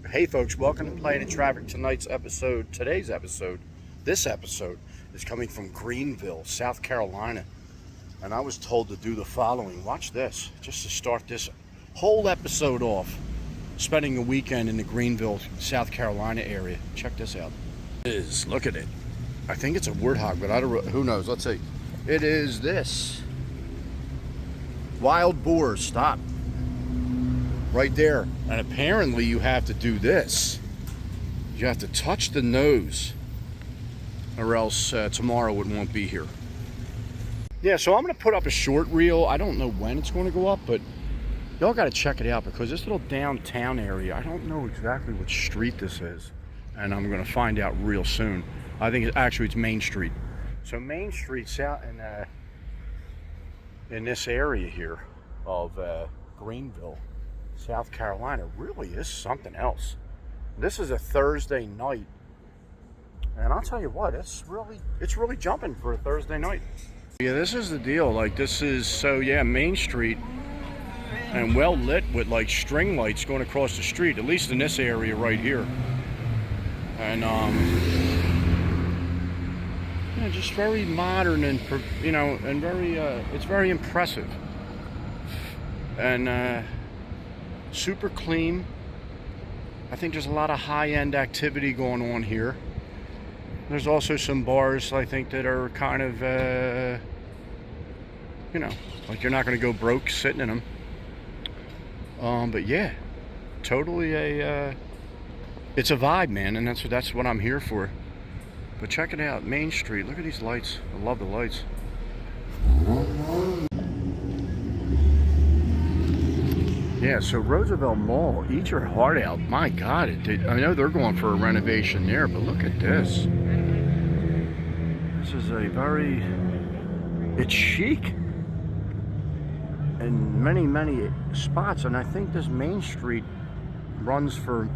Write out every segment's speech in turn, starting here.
Hey folks, welcome to Playing in Traffic. Today's episode, this episode is coming from Greenville, South Carolina. And I was told to do the following. Watch this, just to start this whole episode off. Spending a weekend in the Greenville, South Carolina area. Check this out. Look at it. I think it's a warthog, but I don't, who knows? Let's see. It is this. Wild boar, stop. Right there. And apparently you have to do this. You have to touch the nose, or else tomorrow it won't be here. Yeah, so I'm going to put up a short reel. I don't know when it's going to go up, but y'all got to check it out because this little downtown area, I don't know exactly what street this is, and I'm going to find out real soon. I think it's Main Street. So Main Street's out in this area here of Greenville, South Carolina, really is something else. This is a Thursday night, and I'll tell you what, it's really jumping for a Thursday night. Yeah, this is the deal. Like, this is, so yeah, Main Street, and well lit with like string lights going across the street, at least in this area right here. And yeah, just very modern and and very it's very impressive and super clean. I think there's a lot of high-end activity going on here. There's also some bars, I think, that are kind of, like you're not going to go broke sitting in them. But yeah, totally it's a vibe, man, and that's what I'm here for. But check it out, Main Street. Look at these lights. I love the lights. Yeah, so Roosevelt Mall, eat your heart out. My God, I know they're going for a renovation there, but look at this. This is it's chic in many, many spots, and I think this Main Street runs for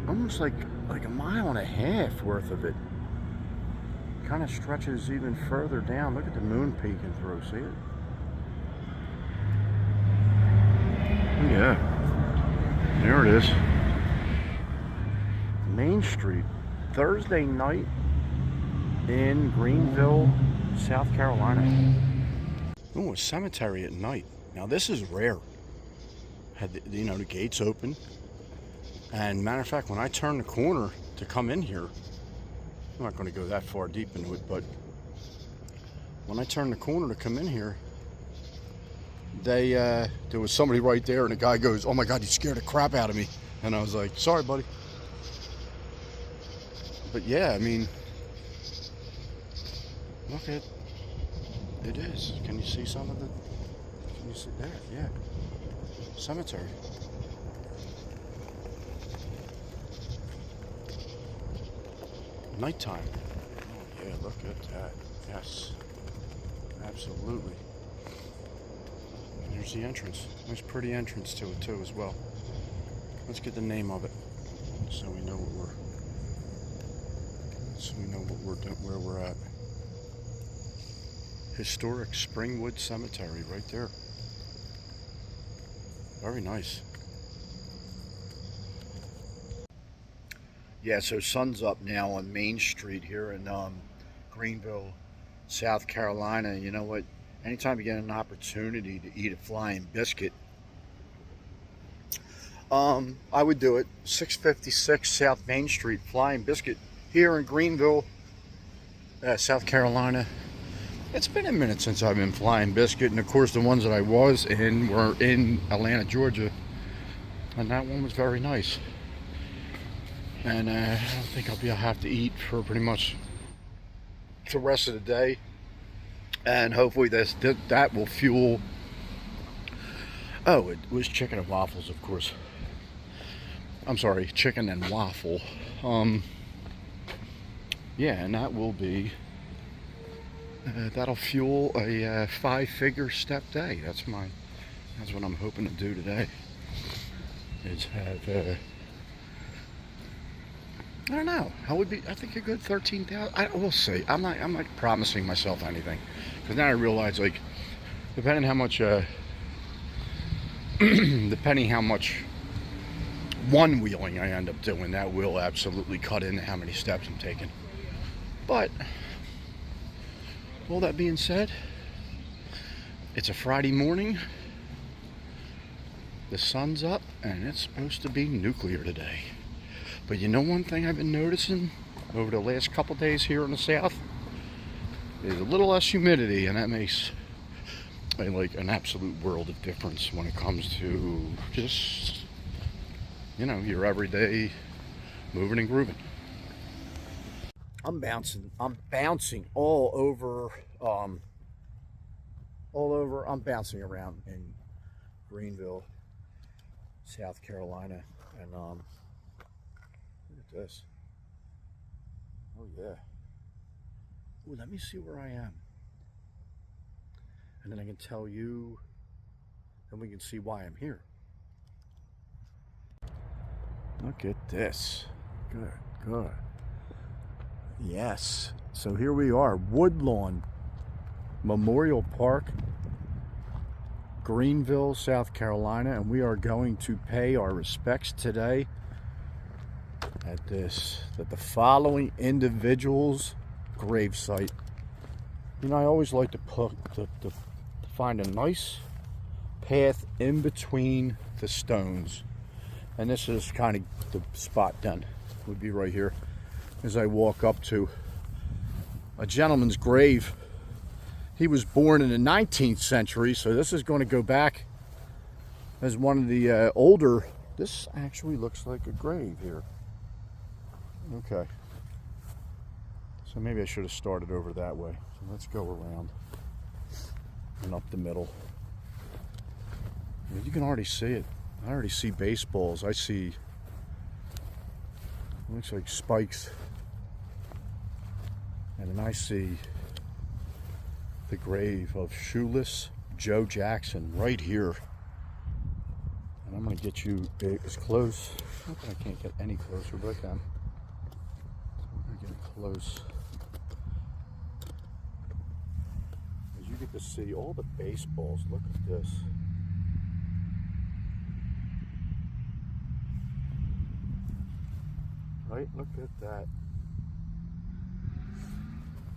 almost like a mile and a half worth of it. Kind of stretches even further down. Look at the moon peeking through, see it? Yeah, there it is. Main Street, Thursday night in Greenville, South Carolina. Oh, a cemetery at night. Now this is rare. Had the gates open, and matter of fact, when I turn the corner to come in here, I'm not going to go that far deep into it, but when I turn the corner to come in here, there was somebody right there, and the guy goes, "Oh my God, you scared the crap out of me." And I was like, "Sorry, buddy." But yeah, I mean, look at it is. Can you see some of the? Can you see there? Yeah, cemetery. Nighttime. Oh yeah, look at that. Yes, absolutely. There's the entrance. Nice pretty entrance to it too as well. Let's get the name of it so we know where we're at. Historic Springwood Cemetery right there. Very nice. Yeah, so sun's up now on Main Street here in Greenville, South Carolina. You know what? Anytime you get an opportunity to eat a flying biscuit, I would do it. 656 South Main Street, flying biscuit here in Greenville, South Carolina. It's been a minute since I've been flying biscuit, and of course the ones that I was in were in Atlanta, Georgia, and that one was very nice. And I don't think I'll have to eat for pretty much the rest of the day. And hopefully that will fuel. Oh, it was chicken and waffles, of course. I'm sorry, chicken and waffle. Yeah, and that will be. That'll fuel a 5-figure step day. That's what I'm hoping to do today. Is have. I don't know. I think a good 13,000. We'll see. I'm not promising myself anything, because now I realize, like, depending how much one wheeling I end up doing, that will absolutely cut into how many steps I'm taking. But all that being said, it's a Friday morning. The sun's up and it's supposed to be nuclear today. But you know, one thing I've been noticing over the last couple days here in the south is a little less humidity, and that makes like an absolute world of difference when it comes to just, you know, your everyday moving and grooving. I'm bouncing all over, I'm bouncing around in Greenville, South Carolina, and look at this. Oh yeah. Ooh, let me see where I am. And then I can tell you, and we can see why I'm here. Look at this. Good, good. Yes. So here we are, Woodlawn Memorial Park, Greenville, South Carolina, and we are going to pay our respects today at the following individuals' gravesite. You know, I always like to find a nice path in between the stones, and this is kind of the spot then. Would be right here as I walk up to a gentleman's grave. He was born in the 19th century, so this is going to go back as one of the older. This actually looks like a grave here. Okay, so maybe I should have started over that way. So let's go around and up the middle. You can already see it. I already see baseballs. I see, it looks like spikes. And then I see the grave of Shoeless Joe Jackson right here. And I'm going to get you as close. Not that I can't get any closer, but I can. I'm going to get close. As you get to see all the baseballs. Look at this. Right? Look at that.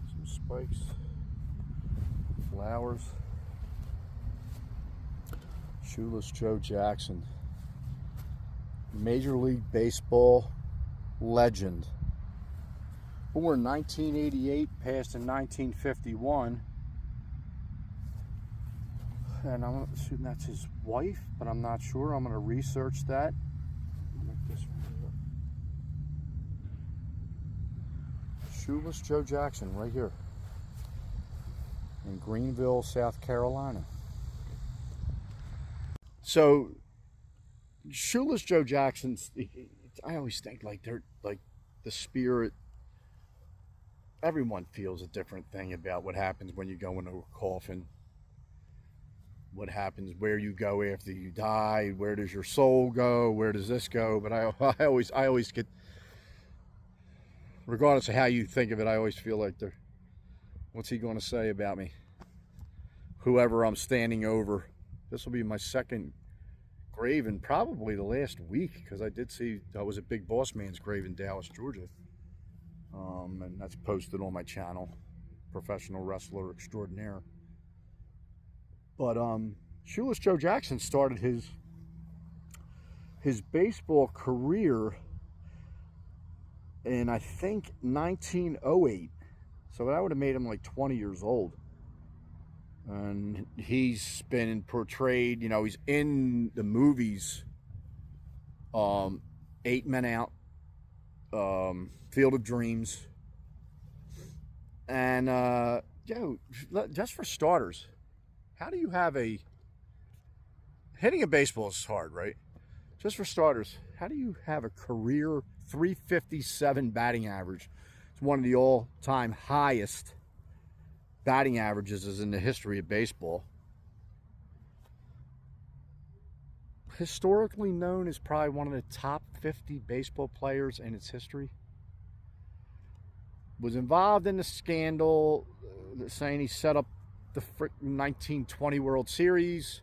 Some spikes. Flowers. Shoeless Joe Jackson. Major League Baseball legend. Born 1988, passed in 1951. And I'm assuming that's his wife, but I'm not sure. I'm going to research that. Shoeless Joe Jackson right here in Greenville, South Carolina. So Shoeless Joe Jackson, I always think like they're like the spirit. Everyone feels a different thing about what happens when you go into a coffin. What happens, where you go after you die, where does your soul go, where does this go? But I always get, regardless of how you think of it, I always feel like what's he going to say about me? Whoever I'm standing over. This will be my second grave in probably the last week, because I did see that was a Big Boss Man's grave in Dallas, Georgia. And that's posted on my channel, Professional Wrestler Extraordinaire. But Shoeless Joe Jackson started his baseball career in, I think, 1908. So that would have made him like 20 years old. And he's been portrayed, you know, he's in the movies, 8 Men Out, Field of Dreams. And, just for starters, how do you have hitting a baseball is hard, right? Just for starters, how do you have a career 357 batting average? It's one of the all-time highest batting averages is in the history of baseball. Historically known as probably one of the top 50 baseball players in its history. Was involved in the scandal, saying he set up the 1920 World Series,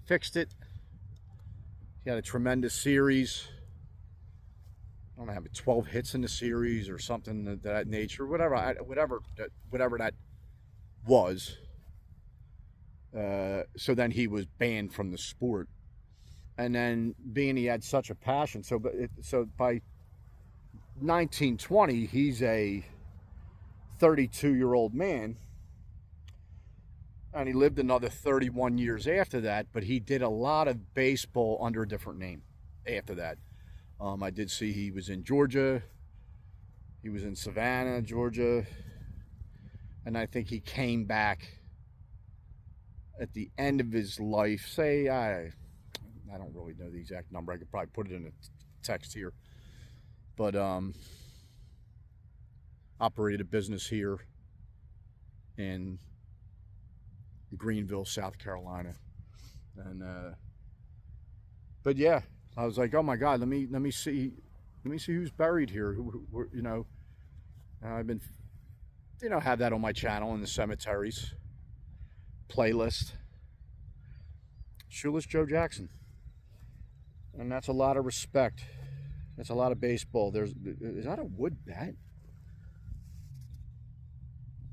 fixed it. He had a tremendous series I don't know, 12 hits in the series or something of that nature, whatever that was. So then he was banned from the sport, and then being he had such a passion, so by 1920 he's a 32-year-old man, and he lived another 31 years after that, but he did a lot of baseball under a different name after that. I did see he was in Georgia, he was in Savannah, Georgia, and I think he came back at the end of his life. Say, I don't really know the exact number. I could probably put it in a text here. But operated a business here in Greenville, South Carolina. And but yeah, I was like, oh my God, let me see who's buried here. You know, I've been, you know, have that on my channel in the cemeteries playlist. Shoeless Joe Jackson, and that's a lot of respect. That's a lot of baseball. Is that a wood bat?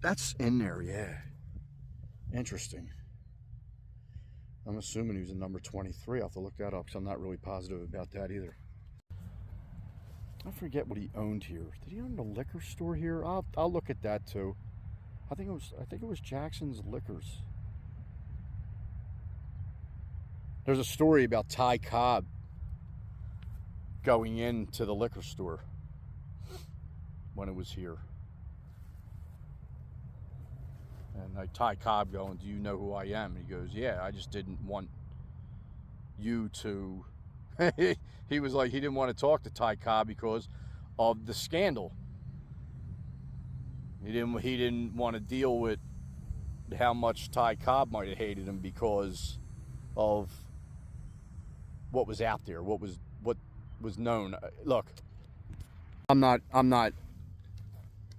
That's in there, yeah. Interesting. I'm assuming he was in number 23. I'll have to look that up because I'm not really positive about that either. I forget what he owned here. Did he own a liquor store here? I'll look at that too. I think it was Jackson's Liquors. There's a story about Ty Cobb going into the liquor store when it was here. And like Ty Cobb going, do you know who I am? And he goes, yeah, I just didn't want you to... He was like, he didn't want to talk to Ty Cobb because of the scandal. He didn't want to deal with how much Ty Cobb might have hated him because of what was out there, what was known. Look, I'm not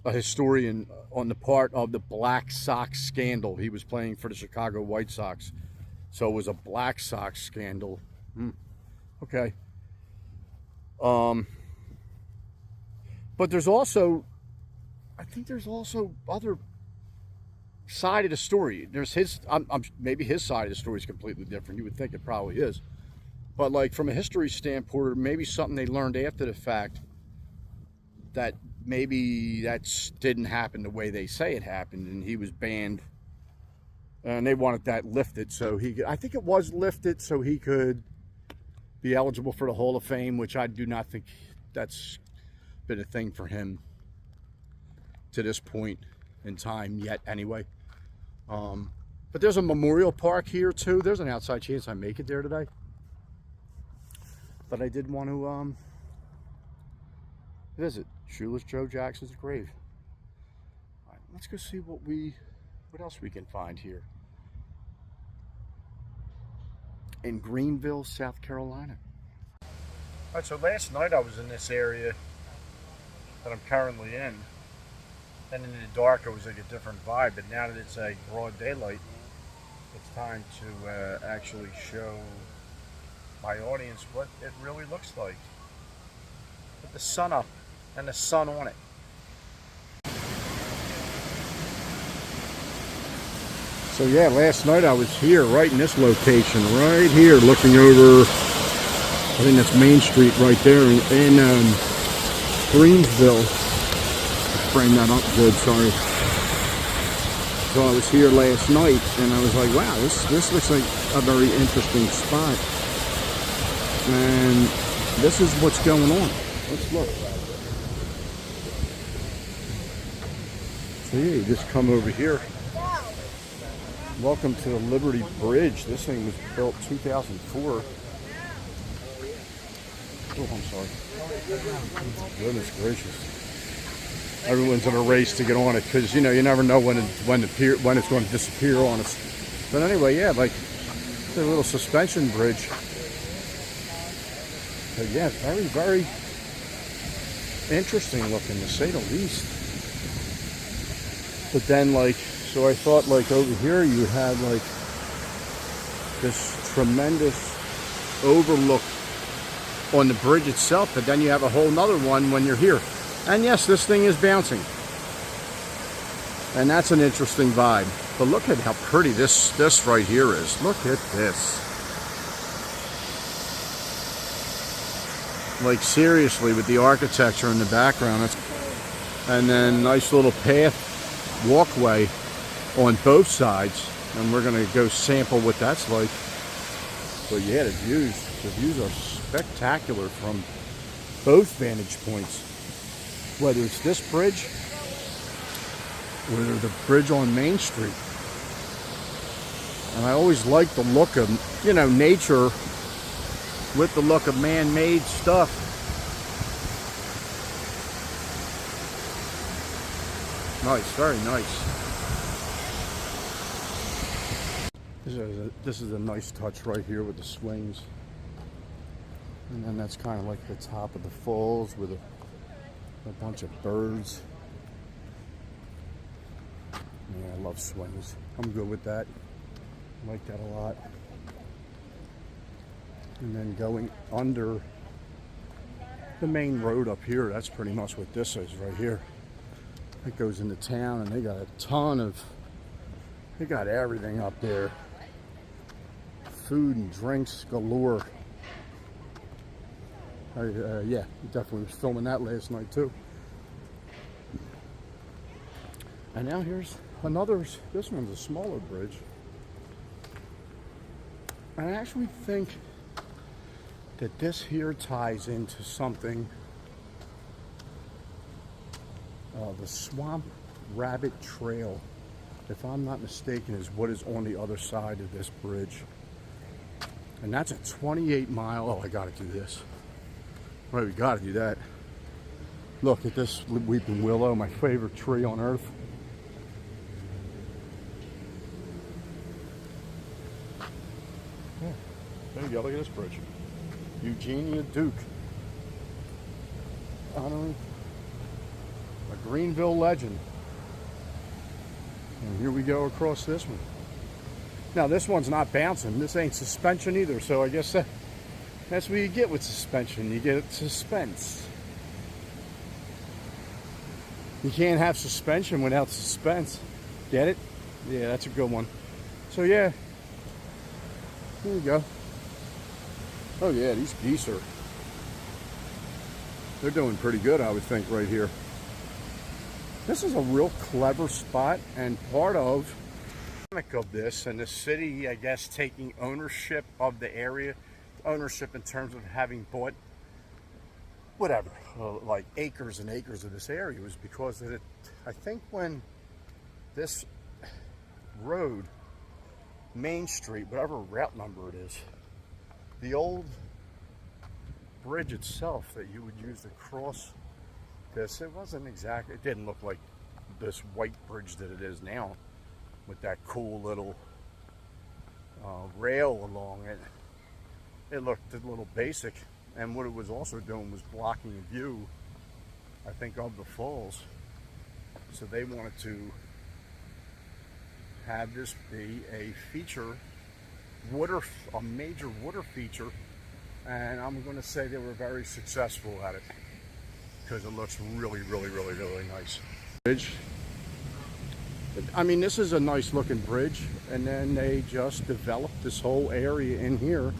a historian on the part of the Black Sox scandal. He was playing for the Chicago White Sox, so it was a Black Sox scandal. Okay. But there's also, I think there's also other side of the story. There's his, maybe his side of the story is completely different. You would think it probably is. But like from a history standpoint, or maybe something they learned after the fact, that maybe that didn't happen the way they say it happened, and he was banned, and they wanted that lifted so he could, I think it was lifted so he could be eligible for the Hall of Fame, which I do not think that's been a thing for him to this point in time yet anyway. But there's a memorial park here too. There's an outside chance I make it there today. But I did want to visit Shoeless Joe Jackson's grave. All right, let's go see what else we can find here in Greenville, South Carolina. All right, so last night I was in this area that I'm currently in, and in the dark it was like a different vibe, but now that it's a broad daylight, it's time to actually show my audience what it really looks like with the sun up and the sun on it. So yeah, last night I was here, right in this location, right here, looking over, I think that's Main Street right there in Greenville. Frame that up good, sorry. So I was here last night, and I was like, wow, this looks like a very interesting spot. And this is what's going on. Let's look. So yeah, you just come over here. Welcome to the Liberty Bridge. This thing was built 2004. Oh, I'm sorry. Goodness gracious. Everyone's in a race to get on it because, you know, you never know when it's going to disappear on us. But anyway, yeah, like it's a little suspension bridge. But yeah, very, very interesting looking, to say the least. But then, like, so I thought, like, over here you had, like, this tremendous overlook on the bridge itself, but then you have a whole nother one when you're here. And yes, this thing is bouncing. And that's an interesting vibe. But look at how pretty this right here is. Look at this. Like seriously, with the architecture in the background. And then nice little path, walkway on both sides. And we're gonna go sample what that's like. But yeah, the views are spectacular from both vantage points. Whether it's this bridge or the bridge on Main Street. And I always like the look of, you know, nature with the look of man-made stuff. Nice, very nice. This is a nice touch right here with the swings. And then that's kind of like the top of the falls with a bunch of birds. Yeah, I love swings. I'm good with that. I like that a lot. And then going under the main road up here, that's pretty much what this is right here. It goes into town, and they got a ton of, they got everything up there. Food and drinks galore. Yeah, definitely was filming that last night too. And now here's another, this one's a smaller bridge. And I actually think that this here ties into something. The Swamp Rabbit Trail, if I'm not mistaken, is what is on the other side of this bridge. And that's a 28-mile, oh, I gotta do this. Right, we gotta do that. Look at this weeping willow, my favorite tree on earth. Yeah, there you go, look at this bridge. Eugenia Duke. Honoring a Greenville legend. And here we go across this one. Now this one's not bouncing. This ain't suspension either, so I guess that's what you get with suspension. You get suspense. You can't have suspension without suspense. Get it? Yeah, that's a good one. So yeah, here you go. Oh yeah, these geese are, they're doing pretty good, I would think, right here. This is a real clever spot, and part of this and the city, I guess, taking ownership of the area, ownership in terms of having bought whatever, like acres and acres of this area, was because of it. I think when this road, Main Street, whatever route number it is, the old bridge itself that you would use to cross this, it wasn't exactly, it didn't look like this white bridge that it is now with that cool little rail along it. It looked a little basic, and what it was also doing was blocking a view, I think, of the falls. So they wanted to have this be a feature, a major water feature, and I'm going to say they were very successful at it because it looks really, really, really, really nice. Bridge. I mean, this is a nice looking bridge, and then they just developed this whole area in here,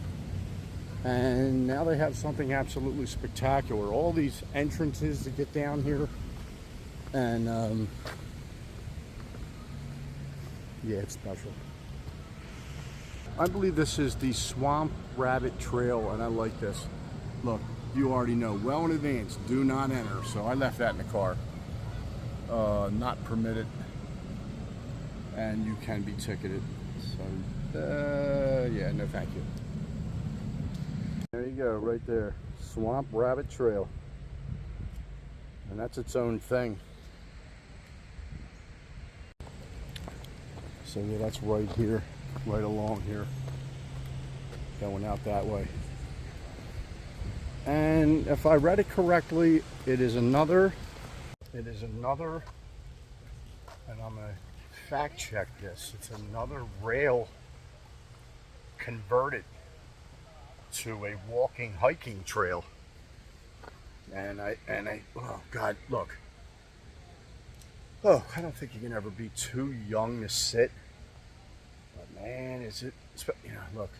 and now they have something absolutely spectacular. All these entrances to get down here, and yeah, it's special. I believe this is the Swamp Rabbit Trail, and I like this. Look, you already know well in advance, do not enter. So I left that in the car. Not permitted, and you can be ticketed. So, yeah, no thank you. There you go, right there. Swamp Rabbit Trail. And that's its own thing. So yeah, that's right here, right along here, going out that way. And if I read it correctly, it is another, and I'm gonna fact check this, it's another rail converted to a walking hiking trail. And I oh God, look. Oh, I don't think you can ever be too young to sit. But man, is it, you know, look.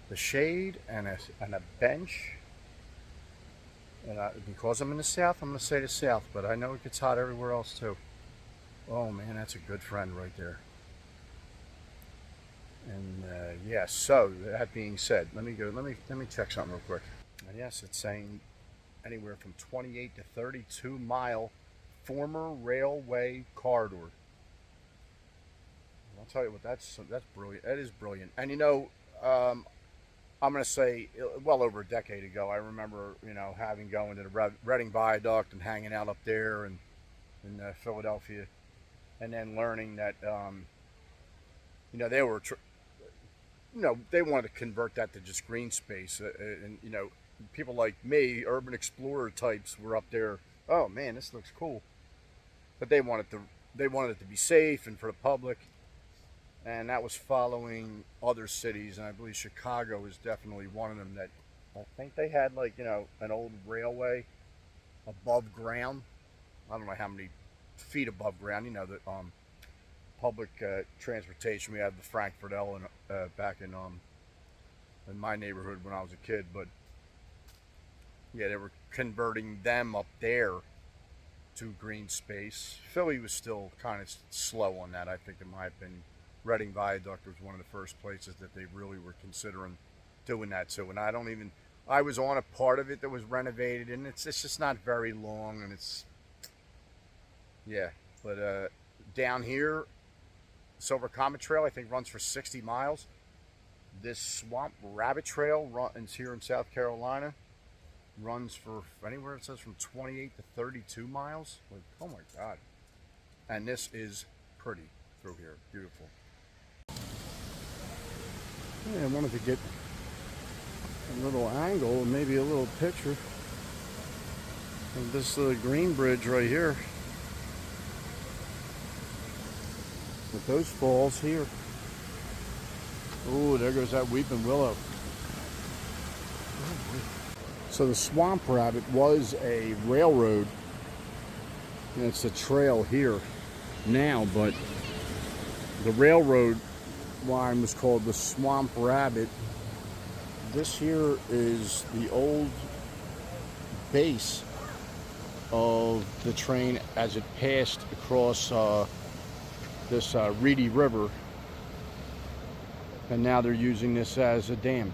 The shade and a bench. And because I'm in the South, I'm going to say the South, but I know it gets hot everywhere else too. Oh man, that's a good friend right there. And yeah, so that being said, let me check something real quick. And yes, it's saying anywhere from 28 to 32 mile former railway corridor. I'll tell you what, that's brilliant. That is brilliant. And you know, I'm going to say, well over a decade ago, I remember, you know, having going to the Reading Viaduct and hanging out up there and in Philadelphia, and then learning that, you know, they were, you know, they wanted to convert that to just green space, and you know, people like me, urban explorer types, were up there. Oh man, this looks cool, but they wanted it to be safe and for the public. And that was following other cities, and I believe Chicago is definitely one of them. That I think they had, like, you know, an old railway above ground. I don't know how many feet above ground. You know, the public transportation. We had the Frankfurt L back in my neighborhood when I was a kid. But yeah, they were converting them up there to green space. Philly was still kind of slow on that, I think, in my opinion. Reading Viaduct was one of the first places that they really were considering doing that to. And I was on a part of it that was renovated, and it's just not very long, and it's, yeah. But down here, Silver Comet Trail, I think, runs for 60 miles. This Swamp Rabbit Trail runs here in South Carolina, runs for anywhere, it says, from 28 to 32 miles. Like, oh my God. And this is pretty through here, beautiful. Yeah, I wanted to get a little angle and maybe a little picture of this green bridge right here with those falls here. Oh, there goes that weeping willow. So the Swamp Rabbit was a railroad, and it's a trail here now, but the railroad line was called the Swamp Rabbit. This here is the old base of the train as it passed across this Reedy River, and now they're using this as a dam.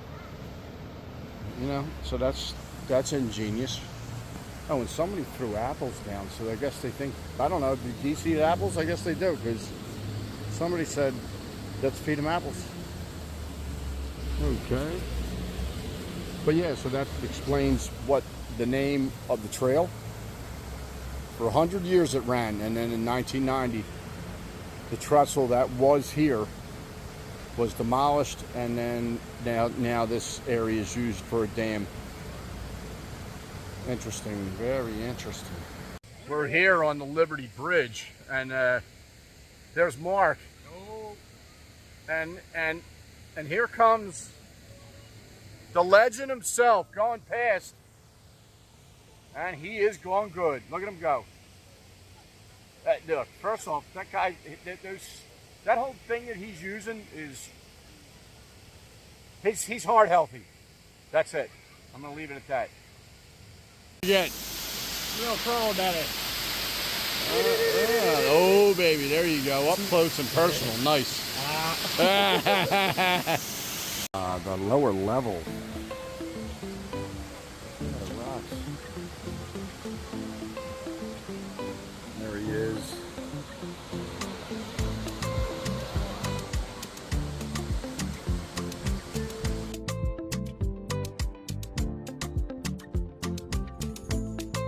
You know, so that's ingenious. Oh, and somebody threw apples down, so I guess they think, I don't know, do you see the apples? I guess they do, because somebody said, let's feed them apples. Okay. But yeah, so that explains what the name of the trail. For 100 years it ran, and then in 1990, the trestle that was here was demolished, and then now this area is used for a dam. Interesting, very interesting. We're here on the Liberty Bridge, and there's Mark. And here comes the legend himself going past, and he is going good. Look at him go. Look, first off, that guy, that whole thing that he's using is, he's heart healthy. That's it. I'm gonna leave it at that. Again, real pro about it. Oh baby, there you go, up close and personal, nice. The lower level. Rocks.